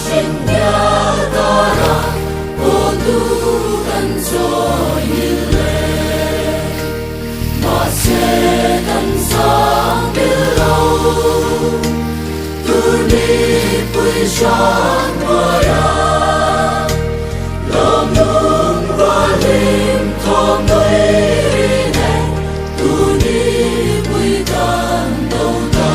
신냐가라 모두간 조일래 마세간 상빌로 둘리 부이상 거야 lâm lim thom nơi này tu đi vui tan đâu ta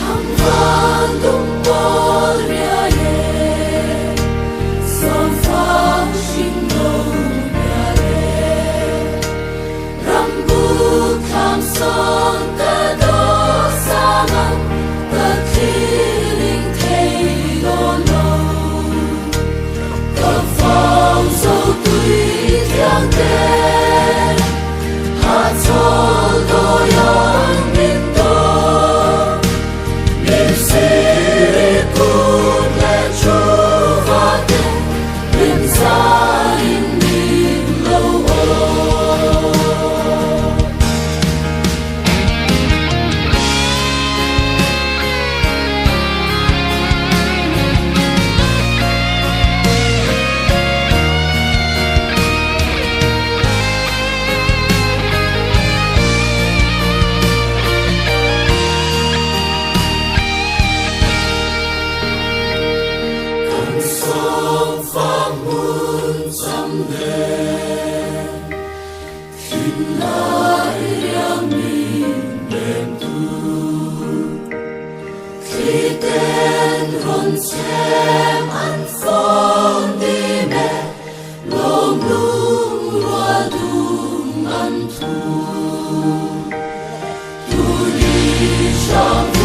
thăm vang đông bó ria ye son phang sinh đâu nhà ye rambut tham son ta đó sang ta kiling thay đồn lâu ta phong sâu tuy thiang đen hát cho đôi anh min đô niềm sĩ cút lệ chú và tên niềm xa in niềm lâu ôi sông pha muôn trăm đêm thiên lại yang mình đêm tu khi tên hồn xem ăn phong đi mẹ lông lung loa đùng ăn thu tu đi trong